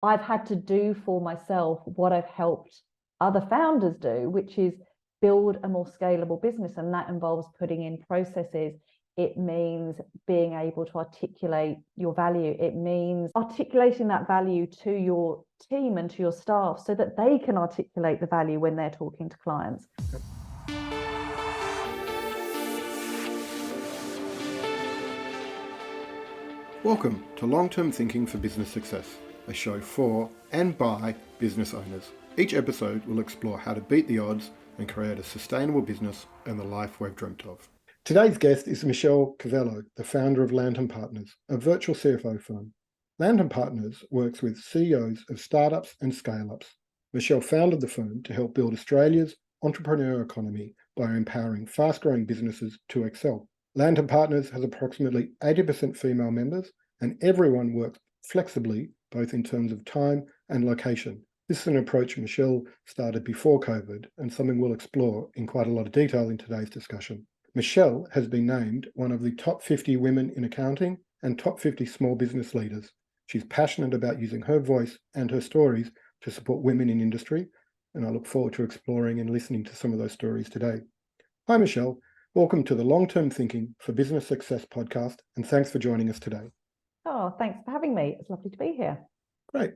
I've had to do for myself what I've helped other founders do, which is build a more scalable business. And that involves putting in processes. It means being able to articulate your value. It means articulating that value to your team and to your staff so that they can articulate the value when they're talking to clients. Welcome to Long-Term Thinking for Business Success, a show for and by business owners. Each episode will explore how to beat the odds and create a sustainable business and the life we've dreamt of. Today's guest is Michelle Kvello, the founder of Lantern Partners, a virtual CFO firm. Lantern Partners works with CEOs of startups and scale-ups. Michelle founded the firm to help build Australia's entrepreneurial economy by empowering fast-growing businesses to excel. Lantern Partners has approximately 80% female members, and everyone works flexibly, both in terms of time and location. This is an approach Michelle started before COVID and something we'll explore in quite a lot of detail in today's discussion. Michelle has been named one of the top 50 women in accounting and top 50 small business leaders. She's passionate about using her voice and her stories to support women in industry, and I look forward to exploring and listening to some of those stories today. Hi, Michelle. Welcome to the Long-Term Thinking for Business Success podcast, and thanks for joining us today. Oh, thanks for having me. It's lovely to be here. Great.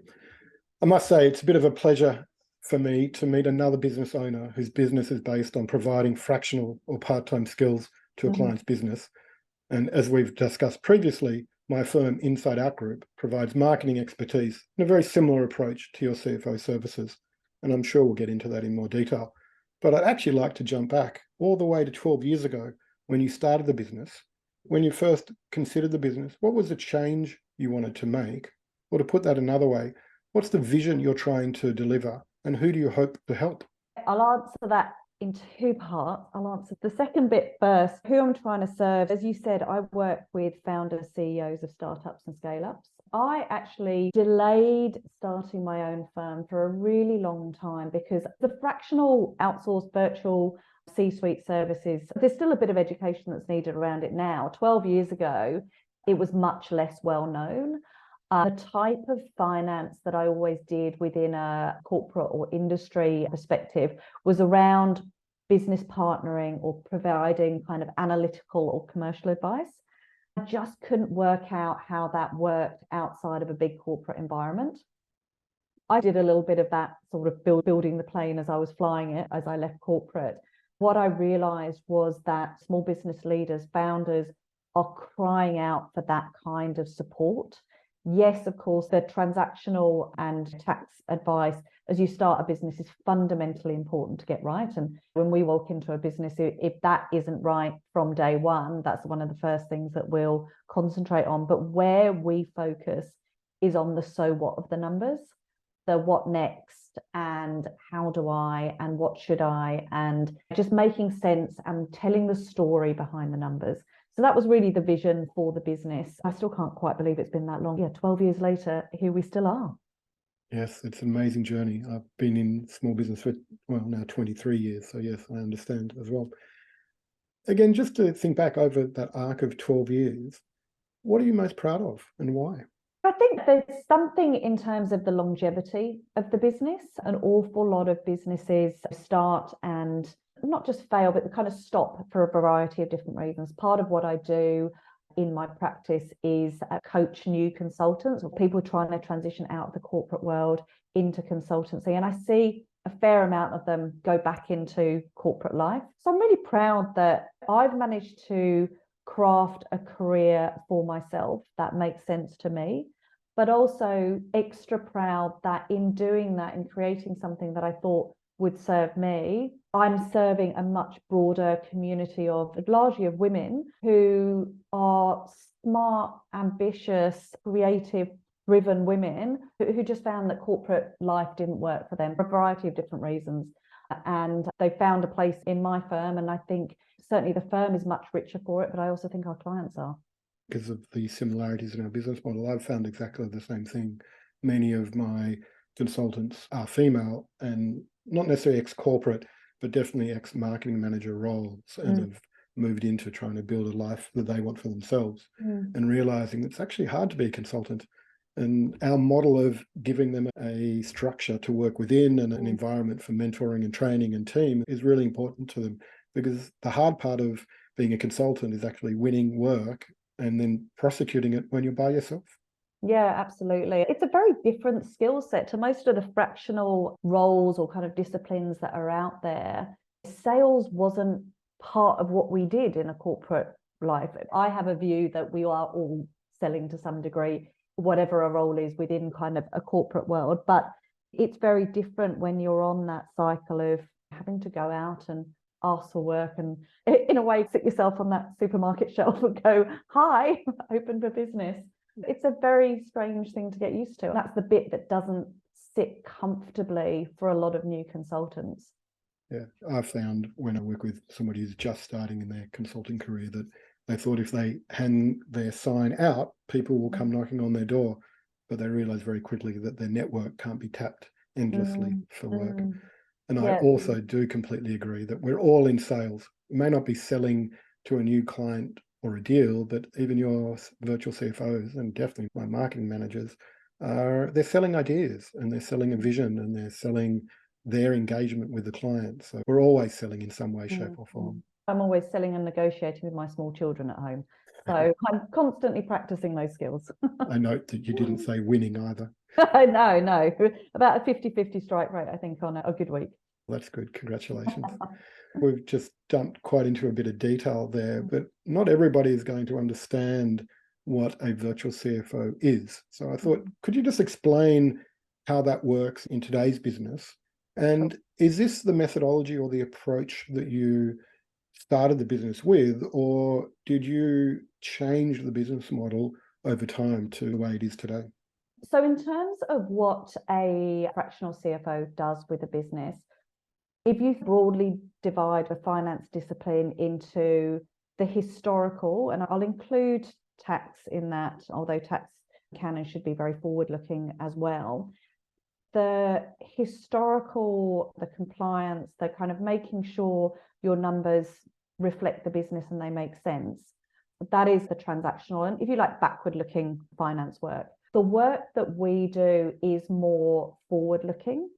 I must say it's a bit of a pleasure for me to meet another business owner whose business is based on providing fractional or part-time skills to a client's business. And as we've discussed previously, my firm Inside Out Group provides marketing expertise in a very similar approach to your CFO services. And I'm sure we'll get into that in more detail. But I'd actually like to jump back all the way to 12 years ago when you started the business. When you first considered the business, what was the change you wanted to make? Or to put that another way, what's the vision you're trying to deliver and who do you hope to help? I'll answer that in two parts. I'll answer the second bit first. Who I'm trying to serve. As you said, I work with founders, CEOs of startups and scale-ups. I actually delayed starting my own firm for a really long time because the fractional outsourced virtual C-suite services, there's still a bit of education that's needed around it now. 12 years ago, it was much less well known. The type of finance that I always did within a corporate or industry perspective was around business partnering or providing kind of analytical or commercial advice. I just couldn't work out how that worked outside of a big corporate environment. I did a little bit of that sort of building the plane as I was flying it, as I left corporate. What I realized was that small business leaders, founders are crying out for that kind of support. Yes, of course, the transactional and tax advice as you start a business is fundamentally important to get right. And when we walk into a business, if that isn't right from day one, that's one of the first things that we'll concentrate on. But where we focus is on the so what of the numbers, the what next and how do I and what should I, and just making sense and telling the story behind the numbers. So that was really the vision for the business. I still can't quite believe it's been that long. Yeah, 12 years later, here we still are. Yes, it's an amazing journey. I've been in small business for, now 23 years. So yes, I understand as well. Again, just to think back over that arc of 12 years, what are you most proud of and why? I think there's something in terms of the longevity of the business. An awful lot of businesses start and not just fail, but kind of stop for a variety of different reasons. Part of what I do in my practice is coach new consultants or people trying to transition out of the corporate world into consultancy. And I see a fair amount of them go back into corporate life. So I'm really proud that I've managed to craft a career for myself that makes sense to me, but also extra proud that in doing that, in creating something that I thought would serve me, I'm serving a much broader community of largely of women who are smart, ambitious, creative, driven women who just found that corporate life didn't work for them for a variety of different reasons. And they found a place in my firm. And I think certainly the firm is much richer for it, but I also think our clients are. Because of the similarities in our business model, I've found exactly the same thing. Many of my consultants are female and not necessarily ex-corporate, but definitely ex-marketing manager roles and have moved into trying to build a life that they want for themselves and realizing it's actually hard to be a consultant. And our model of giving them a structure to work within and an environment for mentoring and training and team is really important to them, because the hard part of being a consultant is actually winning work and then prosecuting it when you're by yourself. Yeah, absolutely. It's a very different skill set to most of the fractional roles or kind of disciplines that are out there. Sales wasn't part of what we did in a corporate life. I have a view that we are all selling to some degree, whatever a role is within kind of a corporate world. But it's very different when you're on that cycle of having to go out and ask for work and in a way sit yourself on that supermarket shelf and go, hi, open for business. It's a very strange thing to get used to. That's the bit that doesn't sit comfortably for a lot of new consultants. Yeah, I've found when I work with somebody who's just starting in their consulting career that they thought if they hang their sign out, people will come knocking on their door, but they realize very quickly that their network can't be tapped endlessly for work. And I Yeah. also do completely agree that we're all in sales. We may not be selling to a new client or a deal, but even your virtual CFOs and definitely my marketing managers they're selling ideas and they're selling a vision and they're selling their engagement with the client. So we're always selling in some way, shape or form. I'm always selling and negotiating with my small children at home. So I'm constantly practicing those skills. I note that you didn't say winning either. No. About a 50-50 strike rate, I think, on a good week. That's good. Congratulations. We've just jumped quite into a bit of detail there, but not everybody is going to understand what a virtual CFO is. So I thought, could you just explain how that works in today's business? And is this the methodology or the approach that you started the business with, or did you change the business model over time to the way it is today? So in terms of what a fractional CFO does with a business, if you broadly divide the finance discipline into the historical, and I'll include tax in that, although tax can and should be very forward-looking as well. The historical, the compliance, the kind of making sure your numbers reflect the business and they make sense. That is the transactional and, if you like, backward-looking finance work. The work that we do is more forward-looking.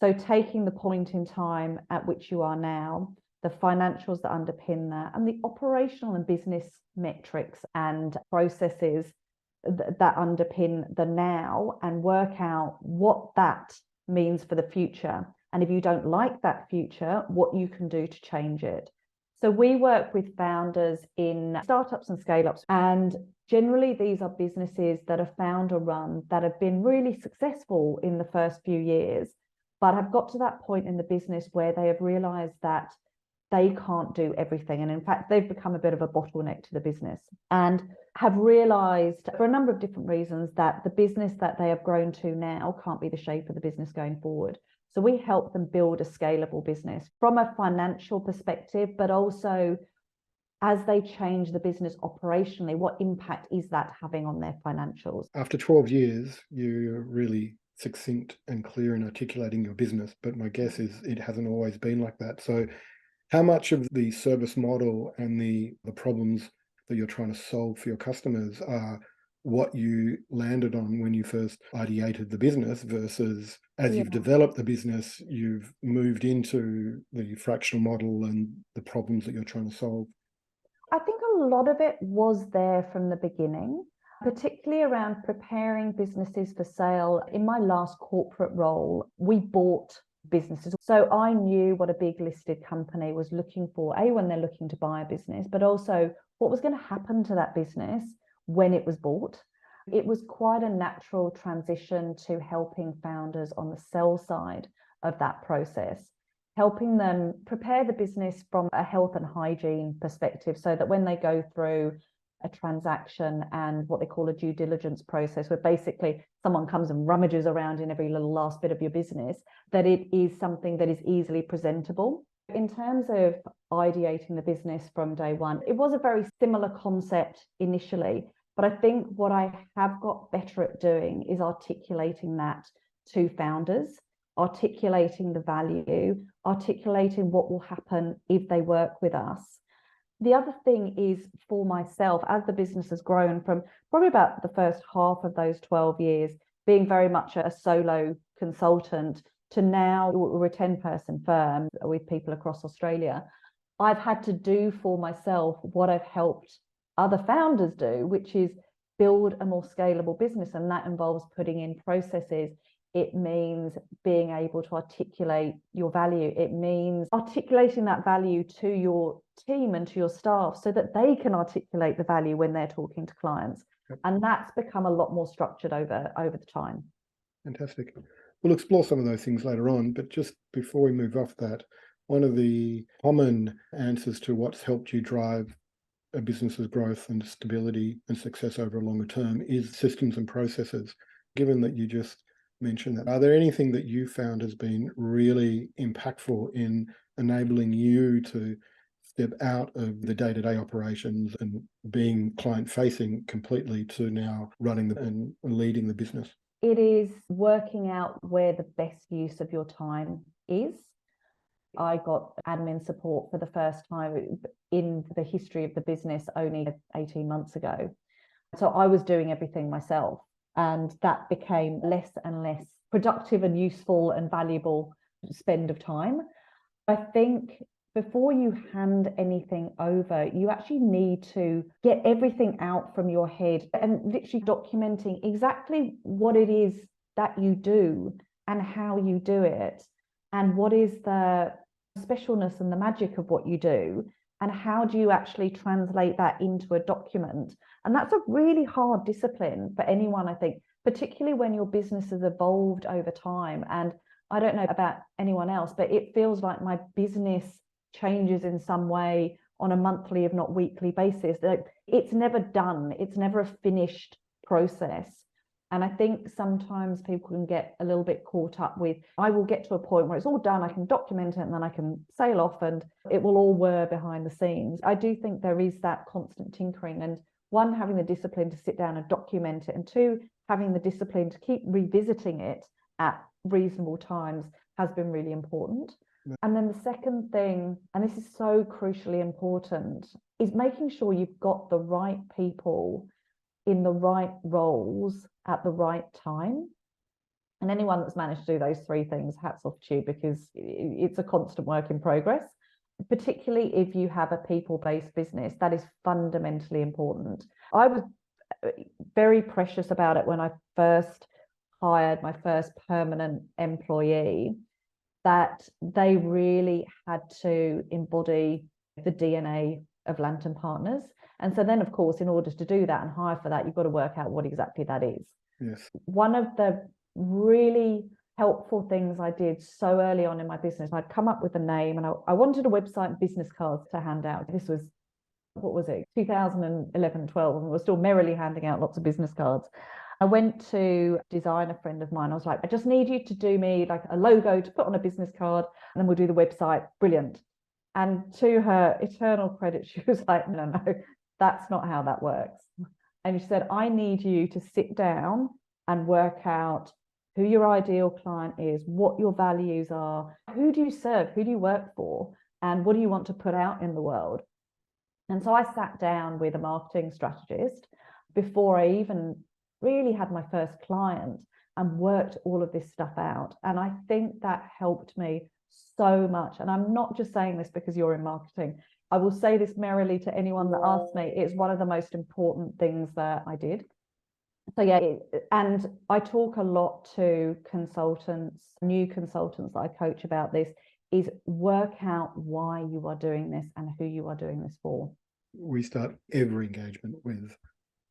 So taking the point in time at which you are now, the financials that underpin that, and the operational and business metrics and processes that underpin the now, and work out what that means for the future. And if you don't like that future, what you can do to change it. So we work with founders in startups and scale-ups, and generally these are businesses that are founder run, that have been really successful in the first few years, but have got to that point in the business where they have realized that they can't do everything. And in fact, they've become a bit of a bottleneck to the business, and have realized for a number of different reasons that the business that they have grown to now can't be the shape of the business going forward. So we help them build a scalable business from a financial perspective, but also as they change the business operationally, what impact is that having on their financials? After 12 years, you're really succinct and clear in articulating your business, but my guess is it hasn't always been like that. So how much of the service model and the problems that you're trying to solve for your customers are what you landed on when you first ideated the business versus as you've developed the business, you've moved into the fractional model and the problems that you're trying to solve? I think a lot of it was there from the beginning, particularly around preparing businesses for sale. In my last corporate role, we bought businesses. So I knew what a big listed company was looking for, when they're looking to buy a business, but also what was going to happen to that business when it was bought. It was quite a natural transition to helping founders on the sell side of that process, helping them prepare the business from a health and hygiene perspective, so that when they go through a transaction and what they call a due diligence process, where basically someone comes and rummages around in every little last bit of your business, that it is something that is easily presentable. In terms of ideating the business from day one, it was a very similar concept initially, but I think what I have got better at doing is articulating that to founders, articulating the value, articulating what will happen if they work with us, The other thing is for myself, as the business has grown from probably about the first half of those 12 years, being very much a solo consultant to now we're a 10-person firm with people across Australia. I've had to do for myself what I've helped other founders do, which is build a more scalable business. And that involves putting in processes. It means being able to articulate your value. It means articulating that value to your team and to your staff so that they can articulate the value when they're talking to clients. Yep. And that's become a lot more structured over the time. Fantastic. We'll explore some of those things later on, but just before we move off that, one of the common answers to what's helped you drive a business's growth and stability and success over a longer term is systems and processes. Given that you just mentioned that, are there anything that you found has been really impactful in enabling you to step out of the day-to-day operations and being client-facing completely to now running and leading the business? It is working out where the best use of your time is. I got admin support for the first time in the history of the business only 18 months ago. So I was doing everything myself, and that became less and less productive and useful and valuable spend of time. I think before you hand anything over, you actually need to get everything out from your head and literally documenting exactly what it is that you do and how you do it, and what is the specialness and the magic of what you do, and how do you actually translate that into a document. And that's a really hard discipline for anyone, I think, particularly when your business has evolved over time. And I don't know about anyone else, but it feels like my business changes in some way on a monthly, if not weekly basis. It's never done. It's never a finished process. And I think sometimes people can get a little bit caught up with, I will get to a point where it's all done, I can document it, and then I can sail off and it will all whir behind the scenes. I do think there is that constant tinkering, and one, having the discipline to sit down and document it, and two, having the discipline to keep revisiting it at reasonable times has been really important. Yeah. And then the second thing, and this is so crucially important, is making sure you've got the right people in the right roles at the right time. And anyone that's managed to do those three things, hats off to you, because it's a constant work in progress. Particularly if you have a people-based business, that is fundamentally important. I was very precious about it when I first hired my first permanent employee, that they really had to embody the DNA of Lantern Partners. And so then, of course, in order to do that and hire for that, you've got to work out what exactly that is. Yes. One of the really helpful things I did so early on in my business, I'd come up with a name, and I wanted a website and business cards to hand out. This was, what was it, 2011, 12, and we were still merrily handing out lots of business cards. I went to a designer friend of mine. I was like, I just need you to do me like a logo to put on a business card, and then we'll do the website. Brilliant. And to her eternal credit, she was like, no, that's not how that works. And she said, I need you to sit down and work out who your ideal client is, what your values are, who do you serve, who do you work for, and what do you want to put out in the world. And so I sat down with a marketing strategist before I even really had my first client and worked all of this stuff out. And I think that helped me so much. And I'm not just saying this because you're in marketing. I will say this merrily to anyone that asks me. It's one of the most important things that I did. So yeah, and I talk a lot to consultants, new consultants that I coach about this, is work out why you are doing this and who you are doing this for. We start every engagement with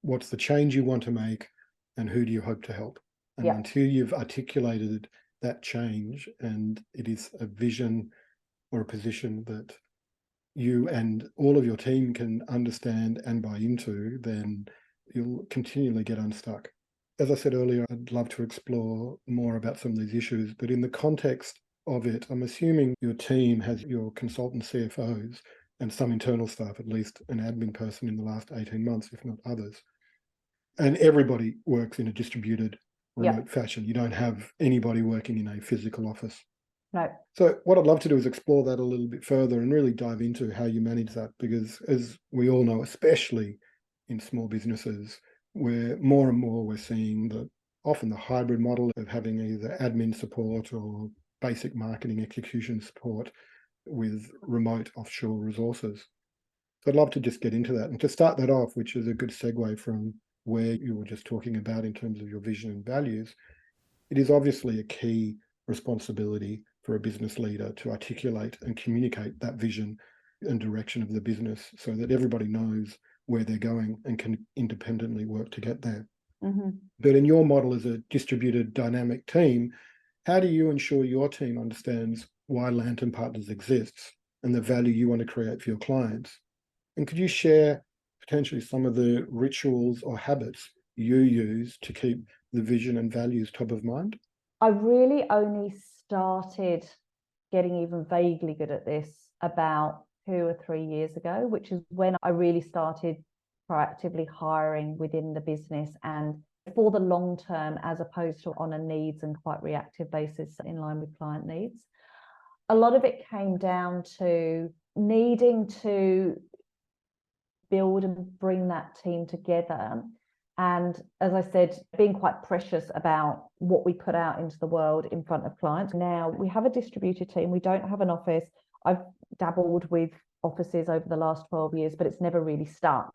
what's the change you want to make and who do you hope to help? And until you've articulated that change and it is a vision or a position that you and all of your team can understand and buy into, then you'll continually get unstuck. As I said earlier, I'd love to explore more about some of these issues, but in the context of it, I'm assuming your team has your consultant CFOs and some internal staff, at least an admin person in the last 18 months, if not others. And everybody works in a distributed remote fashion. You don't have anybody working in a physical office. No. So what I'd love to do is explore that a little bit further and really dive into how you manage that, because as we all know, especially in small businesses, where more and more we're seeing that often the hybrid model of having either admin support or basic marketing execution support with remote offshore resources. So I'd love to just get into that. And to start that off, which is a good segue from where you were just talking about in terms of your vision and values, it is obviously a key responsibility for a business leader to articulate and communicate that vision and direction of the business so that everybody knows where they're going and can independently work to get there. Mm-hmm. But in your model as a distributed dynamic team, how do you ensure your team understands why Lantern Partners exists and the value you want to create for your clients? And could you share potentially some of the rituals or habits you use to keep the vision and values top of mind? I really only started getting even vaguely good at this about 2 or 3 years ago, which is when I really started proactively hiring within the business and for the long term, as opposed to on a needs and quite reactive basis in line with client needs. A lot of it came down to needing to build and bring that team together. And as I said, being quite precious about what we put out into the world in front of clients. Now we have a distributed team. We don't have an office. I've dabbled with offices over the last 12 years, but it's never really stuck.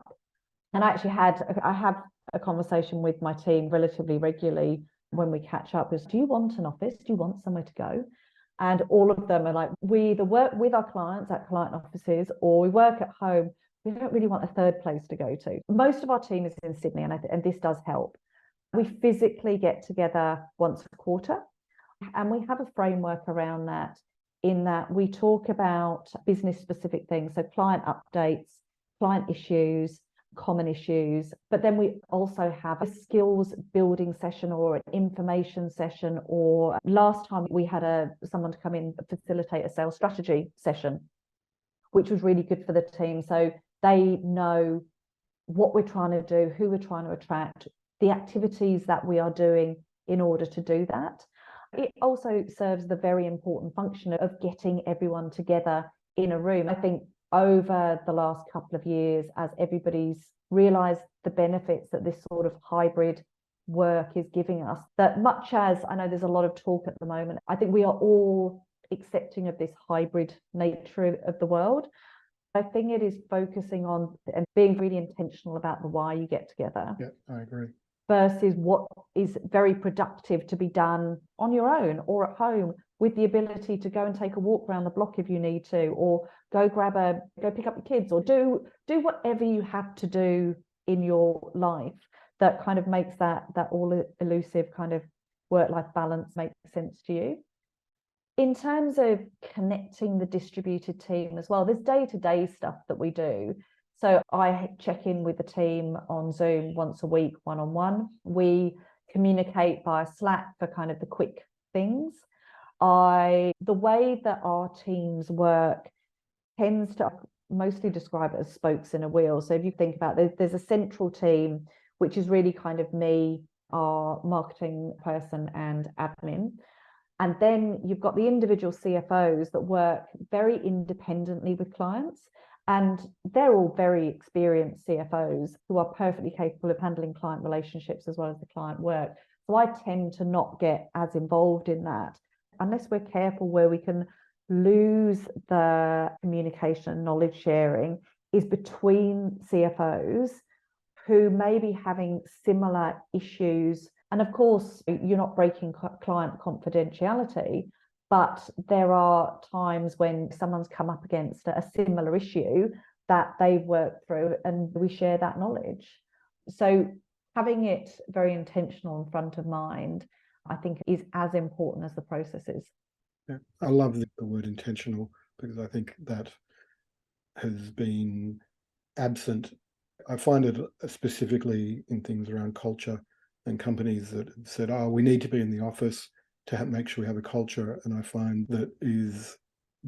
And I have a conversation with my team relatively regularly when we catch up is, do you want an office? Do you want somewhere to go? And all of them are like, we either work with our clients at client offices or we work at home. We don't really want a third place to go to. Most of our team is in Sydney, and this does help. We physically get together once a quarter, and we have a framework around that in that we talk about business-specific things, so client updates, client issues, common issues, but then we also have a skills building session or an information session, or last time we had someone to come in facilitate a sales strategy session, which was really good for the team. So they know what we're trying to do, who we're trying to attract, the activities that we are doing in order to do that. It also serves the very important function of getting everyone together in a room. I think over the last couple of years, as everybody's realized the benefits that this sort of hybrid work is giving us, that much as I know there's a lot of talk at the moment, I think we are all accepting of this hybrid nature of the world. I think it is focusing on and being really intentional about the why you get together. Yeah, I agree. Versus what is very productive to be done on your own or at home, with the ability to go and take a walk around the block if you need to, or go pick up your kids, or do whatever you have to do in your life that kind of makes that all elusive kind of work-life balance make sense to you. In terms of connecting the distributed team as well, there's day-to-day stuff that we do. So I check in with the team on Zoom once a week, one-on-one. We communicate via Slack for kind of the quick things. The way that our teams work tends to mostly describe it as spokes in a wheel. So if you think about it, there's a central team, which is really kind of me, our marketing person and admin. And then you've got the individual CFOs that work very independently with clients. And they're all very experienced CFOs who are perfectly capable of handling client relationships as well as the client work. So I tend to not get as involved in that unless we're careful, where we can lose the communication and knowledge sharing is between CFOs who may be having similar issues. And of course, you're not breaking client confidentiality, but there are times when someone's come up against a similar issue that they've worked through, and we share that knowledge. So having it very intentional and front of mind, I think, is as important as the processes. Yeah, I love the word intentional, because I think that has been absent. I find it specifically in things around culture and companies that have said, oh, we need to be in the office to make sure we have a culture. And I find that is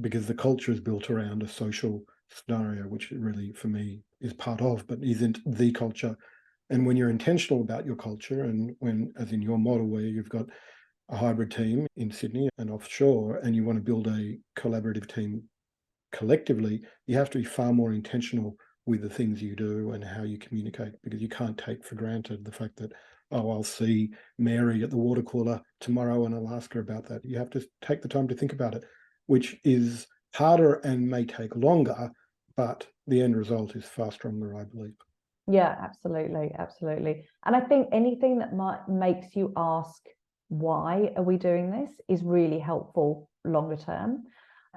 because the culture is built around a social scenario, which really for me is part of, but isn't the culture. And when you're intentional about your culture, and when, as in your model, where you've got a hybrid team in Sydney and offshore, and you want to build a collaborative team collectively, you have to be far more intentional with the things you do and how you communicate, because you can't take for granted the fact that, oh, I'll see Mary at the water cooler tomorrow and I'll ask her about that. You have to take the time to think about it, which is harder and may take longer, but the end result is far stronger, I believe. Yeah, absolutely. Absolutely. And I think anything that makes you ask, why are we doing this, is really helpful longer term.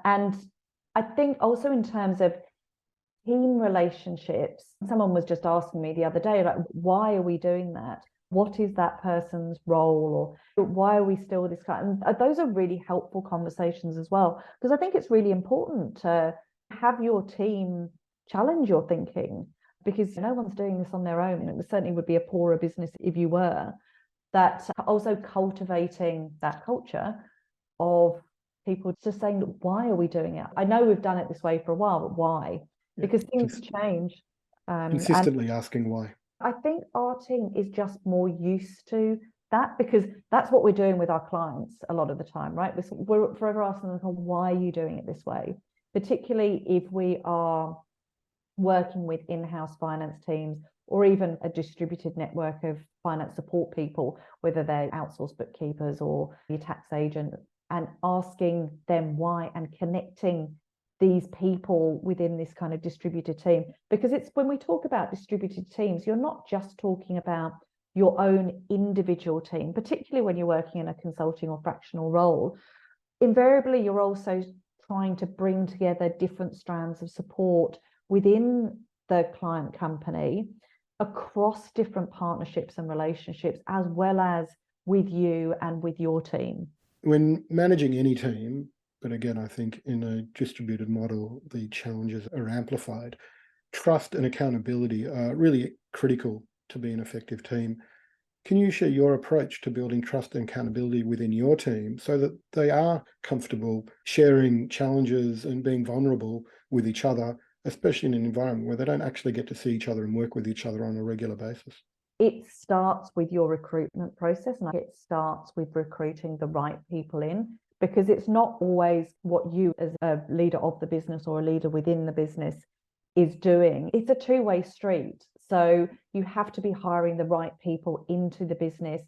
And I think also in terms of team relationships, someone was just asking me the other day, like, why are we doing that? What is that person's role? Or why are we still this kind? And those are really helpful conversations as well, because I think it's really important to have your team challenge your thinking, because no one's doing this on their own. And it certainly would be a poorer business if you were. That also cultivating that culture of people just saying, why are we doing it? I know we've done it this way for a while, but why? Because things change. Consistently asking why. I think our team is just more used to that, because that's what we're doing with our clients a lot of the time, right? We're forever asking them, why are you doing it this way? Particularly if we are working with in-house finance teams, or even a distributed network of finance support people, whether they're outsourced bookkeepers or your tax agent, and asking them why and connecting these people within this kind of distributed team. Because it's when we talk about distributed teams, you're not just talking about your own individual team, particularly when you're working in a consulting or fractional role. Invariably, you're also trying to bring together different strands of support within the client company across different partnerships and relationships, as well as with you and with your team. When managing any team, but again, I think in a distributed model, the challenges are amplified. Trust and accountability are really critical to be an effective team. Can you share your approach to building trust and accountability within your team so that they are comfortable sharing challenges and being vulnerable with each other, especially in an environment where they don't actually get to see each other and work with each other on a regular basis? It starts with your recruitment process, and it starts with recruiting the right people in, because it's not always what you as a leader of the business or a leader within the business is doing. It's a two-way street. So you have to be hiring the right people into the business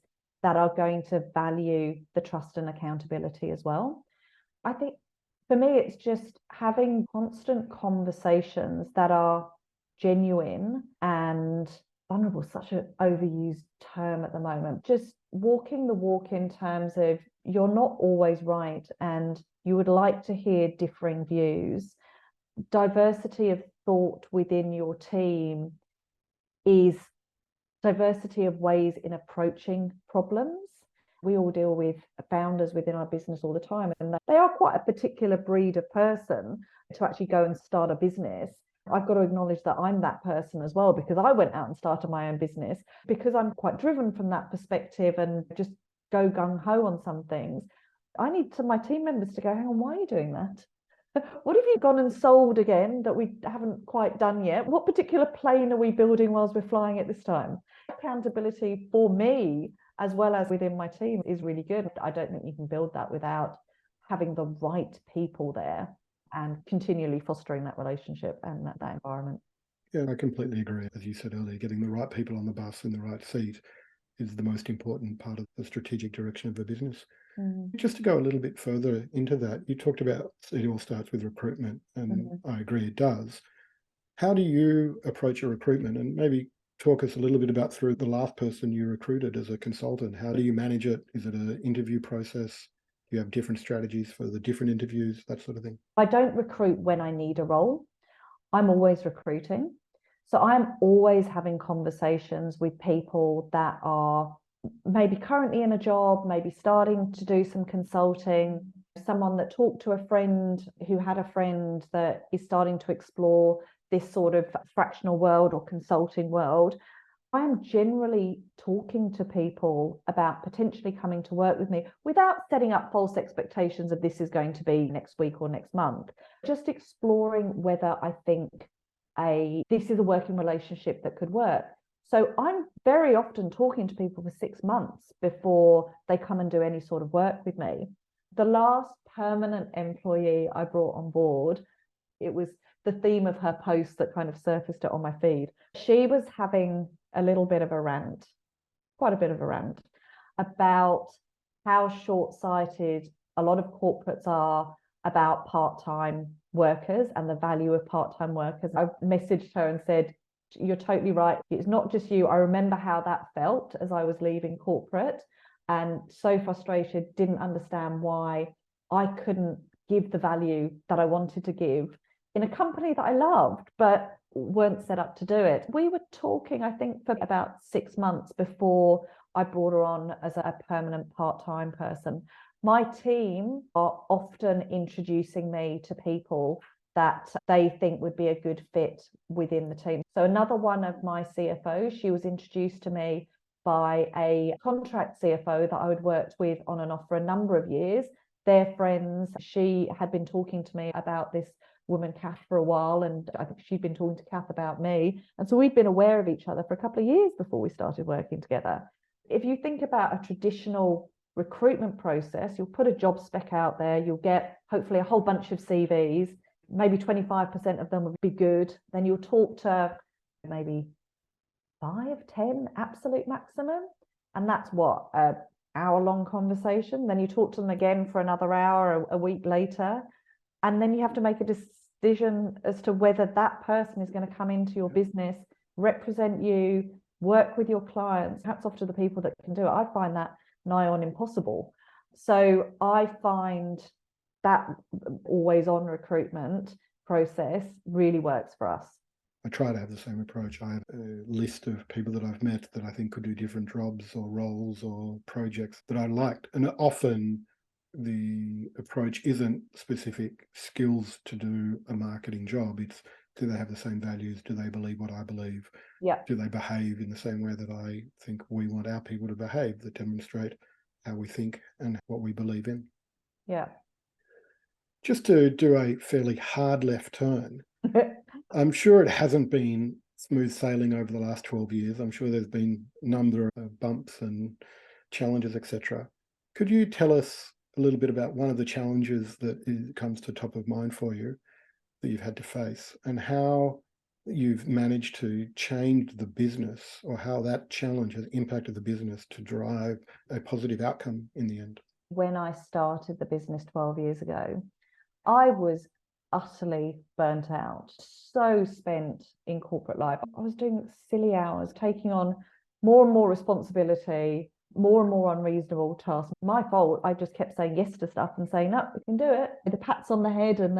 that are going to value the trust and accountability as well. I think for me, it's just having constant conversations that are genuine and vulnerable, such an overused term at the moment. Just walking the walk in terms of you're not always right and you would like to hear differing views. Diversity of thought within your team is diversity of ways in approaching problems. We all deal with founders within our business all the time, and they are quite a particular breed of person to actually go and start a business. I've got to acknowledge that I'm that person as well, because I went out and started my own business, because I'm quite driven from that perspective and just go gung-ho on some things. I need my team members to go, hang on, why are you doing that? What have you gone and sold again that we haven't quite done yet? What particular plane are we building whilst we're flying it this time? Accountability for me, as well as within my team, is really good. I don't think you can build that without having the right people there and continually fostering that relationship and that environment. Yeah, I completely agree. As you said earlier, getting the right people on the bus in the right seat is the most important part of the strategic direction of a business. Just to go a little bit further into that, you talked about it all starts with recruitment, and I agree it does. How do you approach your recruitment? And maybe talk us a little bit about through the last person you recruited as a consultant. How do you manage it? Is it an interview process? Do you have different strategies for the different interviews, that sort of thing? I don't recruit when I need a role. I'm always recruiting. So I'm always having conversations with people that are maybe currently in a job, maybe starting to do some consulting, someone that talked to a friend who had a friend that is starting to explore this sort of fractional world or consulting world. I'm generally talking to people about potentially coming to work with me without setting up false expectations of this is going to be next week or next month. Just exploring whether I think this is a working relationship that could work. So I'm very often talking to people for 6 months before they come and do any sort of work with me. The last permanent employee I brought on board, it was the theme of her post that kind of surfaced it on my feed. She was having a little bit of a rant, quite a bit of a rant, about how short-sighted a lot of corporates are about part-time workers and the value of part-time workers. I messaged her and said, you're totally right. It's not just you. I remember how that felt as I was leaving corporate and so frustrated, didn't understand why I couldn't give the value that I wanted to give in a company that I loved, but weren't set up to do it. We were talking, I think, for about 6 months before I brought her on as a permanent part-time person. My team are often introducing me to people that they think would be a good fit within the team. So another one of my CFOs, she was introduced to me by a contract CFO that I had worked with on and off for a number of years. They're friends. She had been talking to me about this woman, Kath, for a while, and I think she'd been talking to Kath about me. And so we'd been aware of each other for a couple of years before we started working together. If you think about a traditional recruitment process, you'll put a job spec out there, you'll get hopefully a whole bunch of CVs, maybe 25% of them would be good. Then you'll talk to maybe 5, 10 absolute maximum. And that's what, an hour-long conversation. Then you talk to them again for another hour a week later. And then you have to make a decision as to whether that person is going to come into your business, represent you, work with your clients. Hats off to the people that can do it. I find that nigh on impossible. So I find that always on recruitment process really works for us. I try to have the same approach. I have a list of people that I've met that I think could do different jobs or roles or projects that I liked. And often the approach isn't specific skills to do a marketing job. It's, do they have the same values? Do they believe what I believe? Yeah. Do they behave in the same way that I think we want our people to behave, that demonstrate how we think and what we believe in? Yeah. Just to do a fairly hard left turn, I'm sure it hasn't been smooth sailing over the last 12 years. I'm sure there's been a number of bumps and challenges, etc. Could you tell us a little bit about one of the challenges that comes to top of mind for you that you've had to face, and how you've managed to change the business, or how that challenge has impacted the business to drive a positive outcome in the end? When I started the business 12 years ago, I was utterly burnt out, so spent in corporate life. I was doing silly hours, taking on more and more responsibility, more and more unreasonable tasks. My fault. I just kept saying yes to stuff and saying, no, we can do it. The pats on the head and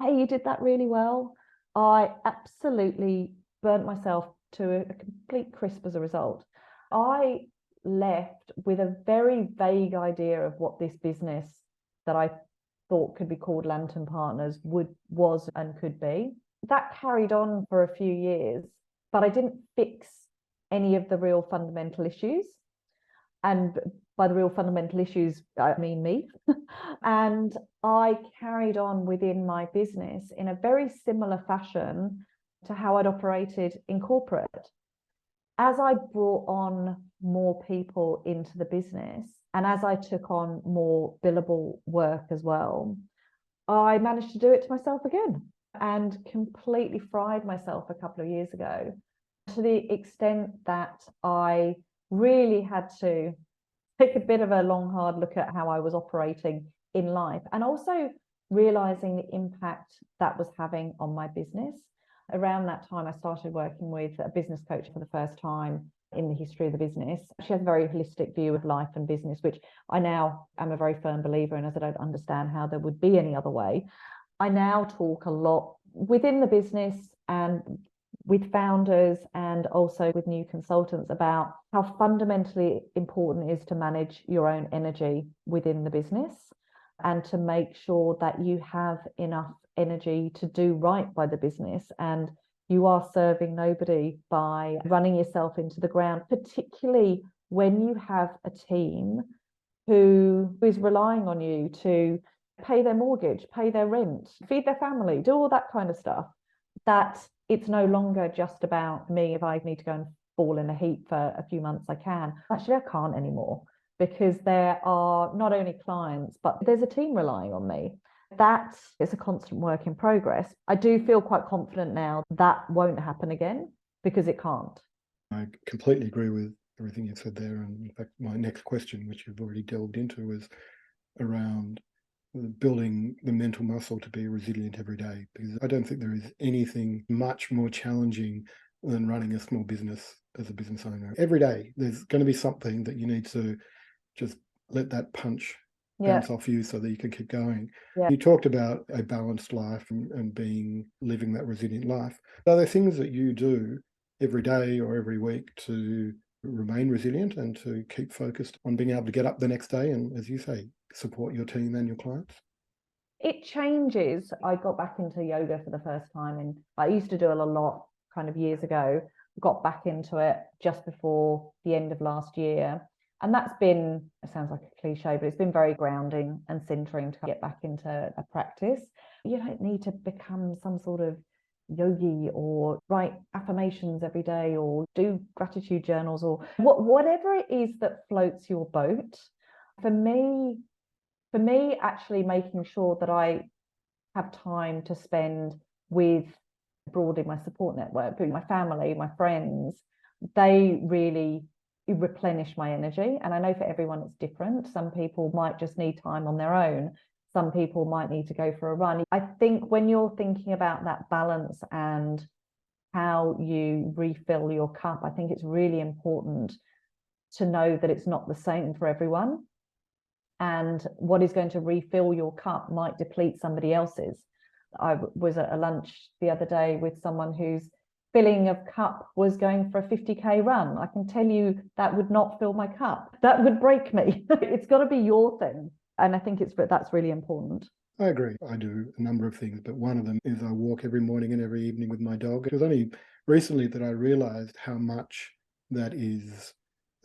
hey, you did that really well. I absolutely burnt myself to a complete crisp as a result. I left with a very vague idea of what this business that I thought could be called Lantern Partners was and could be. That carried on for a few years, but I didn't fix any of the real fundamental issues. And by the real fundamental issues, I mean me. And I carried on within my business in a very similar fashion to how I'd operated in corporate. As I brought on more people into the business, and as I took on more billable work as well, I managed to do it to myself again and completely fried myself a couple of years ago, to the extent that I really had to take a bit of a long, hard look at how I was operating in life, and also realizing the impact that was having on my business. Around that time, I started working with a business coach for the first time in the history of the business. She has a very holistic view of life and business, which I now am a very firm believer in, as I don't understand how there would be any other way. I now talk a lot within the business and with founders and also with new consultants about how fundamentally important it is to manage your own energy within the business and to make sure that you have enough energy to do right by the business, and you are serving nobody by running yourself into the ground, particularly when you have a team who is relying on you to pay their mortgage, pay their rent, feed their family, do all that kind of stuff. That it's no longer just about me if I need to go and fall in a heap for a few months, I can. Actually, I can't anymore, because there are not only clients, but there's a team relying on me. That is a constant work in progress. I do feel quite confident now that won't happen again, because it can't. I completely agree with everything you said there. And in fact, my next question, which you've already delved into, is around building the mental muscle to be resilient every day. Because I don't think there is anything much more challenging than running a small business as a business owner. Every day, there's going to be something that you need to just let that punch bounce off you so that you can keep going. You talked about a balanced life and living that resilient life. Are there things that you do every day or every week to remain resilient and to keep focused on being able to get up the next day and, as you say, support your team and your clients? It changes. I got back into yoga for the first time, and I used to do it a lot kind of years ago. Got back into it just before the end of last year. And that's been, it sounds like a cliche, but it's been very grounding and centering to get back into a practice. You don't need to become some sort of yogi or write affirmations every day or do gratitude journals or whatever it is that floats your boat. For me, actually making sure that I have time to spend with broadening my support network, my family, my friends, they really replenish my energy. And I know for everyone it's different. Some people might just need time on their own. Some people might need to go for a run. I think when you're thinking about that balance and how you refill your cup, I think it's really important to know that it's not the same for everyone. And what is going to refill your cup might deplete somebody else's. I was at a lunch the other day with someone whose filling of cup was going for a 50k run. I can tell you that would not fill my cup. That would break me. It's got to be your thing. And I think that's really important. I agree. I do a number of things, but one of them is I walk every morning and every evening with my dog. It was only recently that I realized how much that is,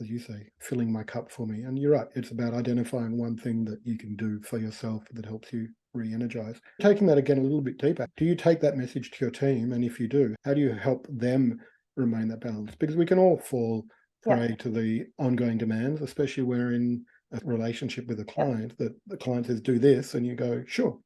as you say, filling my cup for me. And you're right, it's about identifying one thing that you can do for yourself that helps you re-energize. Taking that again a little bit deeper, do you take that message to your team? And if you do, how do you help them remain that balance? Because we can all fall prey to the ongoing demands, especially where in a relationship with a client that the client says, do this, and you go, sure.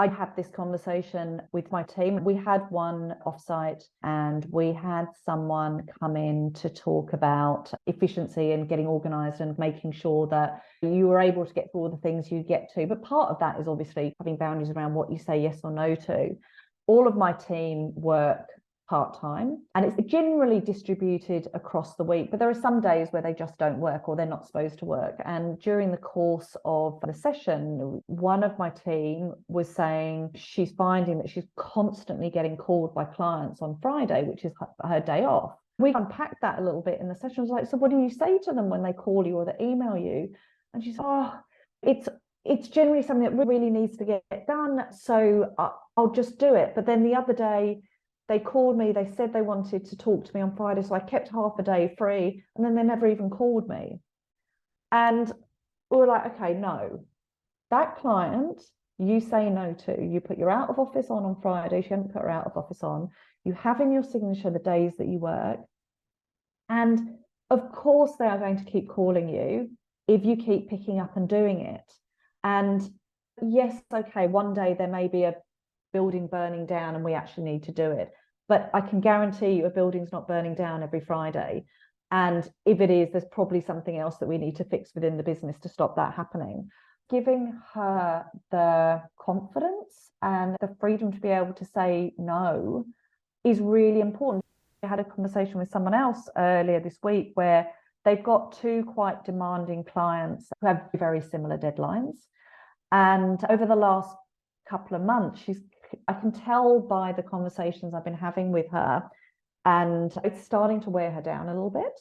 I had this conversation with my team. We had one offsite and we had someone come in to talk about efficiency and getting organized and making sure that you were able to get through all the things you get to. But part of that is obviously having boundaries around what you say yes or no to. All of my team work part-time and it's generally distributed across the week, but there are some days where they just don't work or they're not supposed to work. And during the course of the session, one of my team was saying she's finding that she's constantly getting called by clients on Friday, which is her day off. We unpacked that a little bit in the session. I was like, so what do you say to them when they call you or they email you? And she's, it's generally something that really needs to get done, so I'll just do it. But then the other day they called me, they said they wanted to talk to me on Friday, so I kept half a day free, and then they never even called me. And we were like, okay, no, that client you say no to, you put your out of office on Friday, she hadn't put her out of office on, you have in your signature the days that you work, and of course they are going to keep calling you if you keep picking up and doing it. And yes, okay, one day there may be a building burning down and we actually need to do it, but I can guarantee you a building's not burning down every Friday, and if it is, there's probably something else that we need to fix within the business to stop that happening. Giving her the confidence and the freedom to be able to say no is really important. I had a conversation with someone else earlier this week where they've got two quite demanding clients who have very similar deadlines, and over the last couple of months I can tell by the conversations I've been having with her, and it's starting to wear her down a little bit.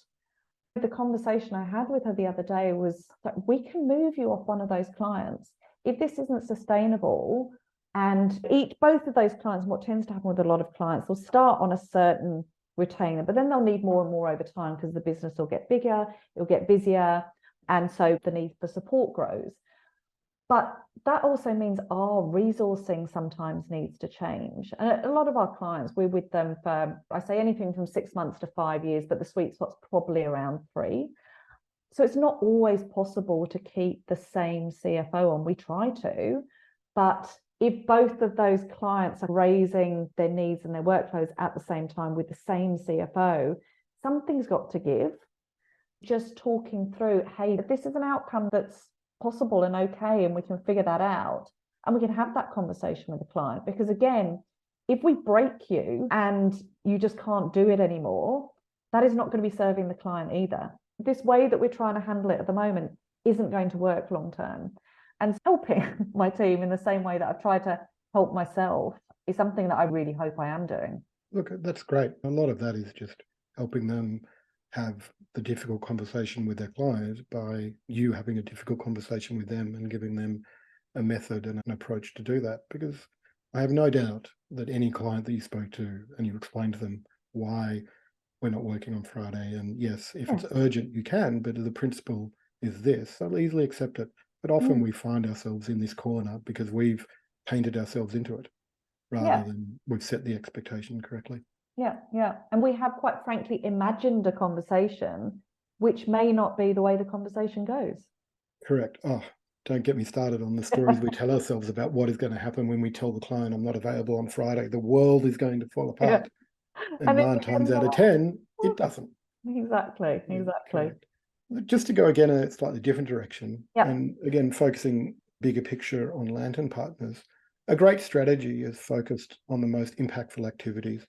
The conversation I had with her the other day was that we can move you off one of those clients if this isn't sustainable. And both of those clients, what tends to happen with a lot of clients, they'll start on a certain retainer, but then they'll need more and more over time because the business will get bigger, it'll get busier, and so the need for support grows. But that also means our resourcing sometimes needs to change. And a lot of our clients, we're with them for, I say anything from 6 months to 5 years, but the sweet spot's probably around 3. So it's not always possible to keep the same CFO on. We try to, but if both of those clients are raising their needs and their workloads at the same time with the same CFO, something's got to give. Just talking through, hey, this is an outcome that's possible and okay, and we can figure that out. And we can have that conversation with the client. Because again, if we break you and you just can't do it anymore, that is not going to be serving the client either. This way that we're trying to handle it at the moment isn't going to work long term. And helping my team in the same way that I've tried to help myself is something that I really hope I am doing. Look, that's great. A lot of that is just helping them have the difficult conversation with their client by you having a difficult conversation with them and giving them a method and an approach to do that. Because I have no doubt that any client that you spoke to and you explained to them why we're not working on Friday, and yes, if it's urgent, you can, but the principle is this, they'll easily accept it. But often we find ourselves in this corner because we've painted ourselves into it rather than we've set the expectation correctly. Yeah. And we have, quite frankly, imagined a conversation which may not be the way the conversation goes. Correct. Oh, don't get me started on the stories we tell ourselves about what is going to happen when we tell the client I'm not available on Friday. The world is going to fall apart. And 9 times out of 10, it doesn't. Exactly. Correct. Just to go again in a slightly different direction, Yep. and again, focusing bigger picture on Lantern Partners, a great strategy is focused on the most impactful activities.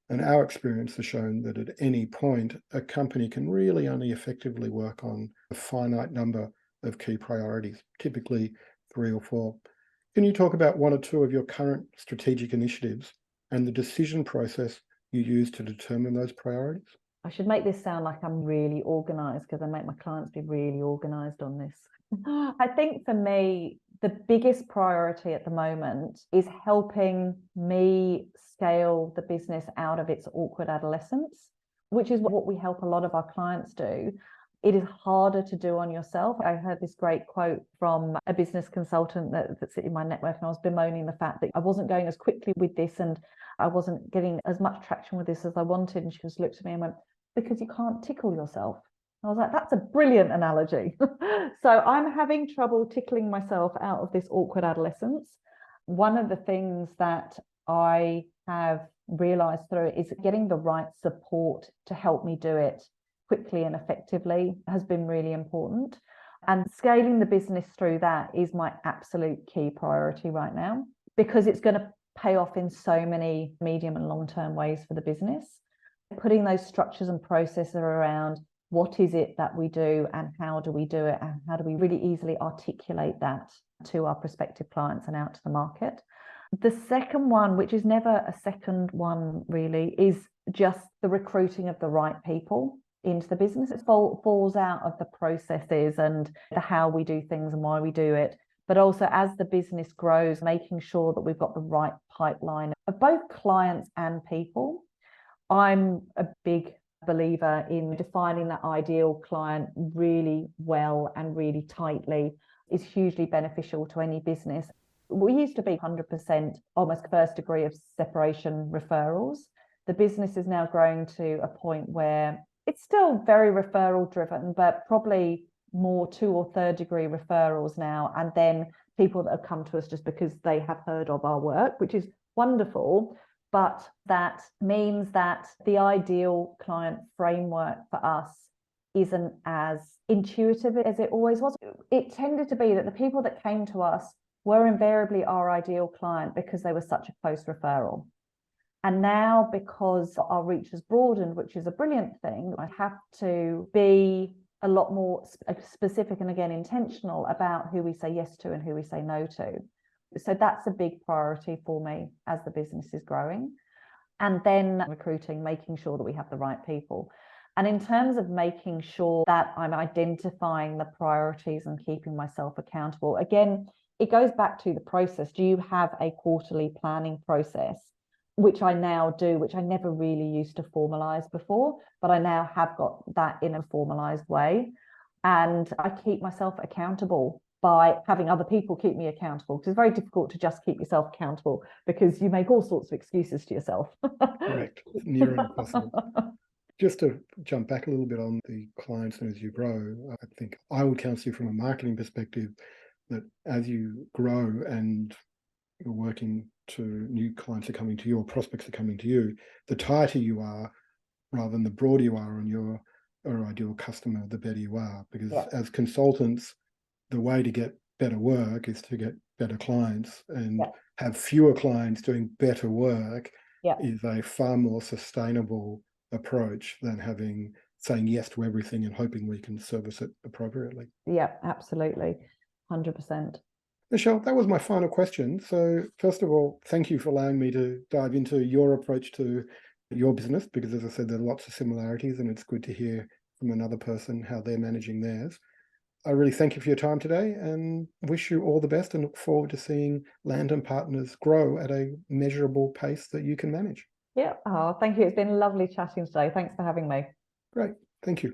And our experience has shown that at any point, a company can really only effectively work on a finite number of key priorities, typically 3 or 4. Can you talk about 1 or 2 of your current strategic initiatives and the decision process you use to determine those priorities? I should make this sound like I'm really organized, because I make my clients be really organized on this. I think for me, the biggest priority at the moment is helping me scale the business out of its awkward adolescence, which is what we help a lot of our clients do. It is harder to do on yourself. I heard this great quote from a business consultant that's in my network, and I was bemoaning the fact that I wasn't going as quickly with this and I wasn't getting as much traction with this as I wanted. And she just looked at me and went, because you can't tickle yourself. I was like, that's a brilliant analogy. So I'm having trouble tickling myself out of this awkward adolescence. One of the things that I have realized through it is getting the right support to help me do it quickly and effectively has been really important. And scaling the business through that is my absolute key priority right now, because it's going to pay off in so many medium and long-term ways for the business. Putting those structures and processes around what is it that we do and how do we do it, and how do we really easily articulate that to our prospective clients and out to the market. The second one, which is never a second one really, is just the recruiting of the right people into the business. It falls out of the processes and the how we do things and why we do it, but also as the business grows, making sure that we've got the right pipeline of both clients and people. I'm a big believer in defining that ideal client really well and really tightly is hugely beneficial to any business. We used to be 100% almost first degree of separation referrals. The business is now growing to a point where it's still very referral driven, but probably more 2 or 3rd degree referrals now. And then people that have come to us just because they have heard of our work, which is wonderful. But that means that the ideal client framework for us isn't as intuitive as it always was. It tended to be that the people that came to us were invariably our ideal client because they were such a close referral. And now, because our reach has broadened, which is a brilliant thing, I have to be a lot more specific and again intentional about who we say yes to and who we say no to. So that's a big priority for me as the business is growing. And then recruiting, making sure that we have the right people. And in terms of making sure that I'm identifying the priorities and keeping myself accountable, again, it goes back to the process. Do you have a quarterly planning process? Which I now do, which I never really used to formalize before, but I now have got that in a formalized way. And I keep myself accountable by having other people keep me accountable, because it's very difficult to just keep yourself accountable because you make all sorts of excuses to yourself. Correct. It's near impossible. Just to jump back a little bit on the clients and as you grow, I think I would counsel you from a marketing perspective that as you grow and you're working to new clients are coming to you or prospects are coming to you, the tighter you are rather than the broader you are on your ideal customer, the better you are. Because as consultants, the way to get better work is to get better clients, and have fewer clients doing better work is a far more sustainable approach than saying yes to everything and hoping we can service it appropriately. Yeah, absolutely. 100%. Michelle, that was my final question. So first of all, thank you for allowing me to dive into your approach to your business, because as I said, there are lots of similarities and it's good to hear from another person how they're managing theirs. I really thank you for your time today and wish you all the best and look forward to seeing Land and Partners grow at a measurable pace that you can manage. Yeah. Oh, thank you. It's been lovely chatting today. Thanks for having me. Great. Thank you.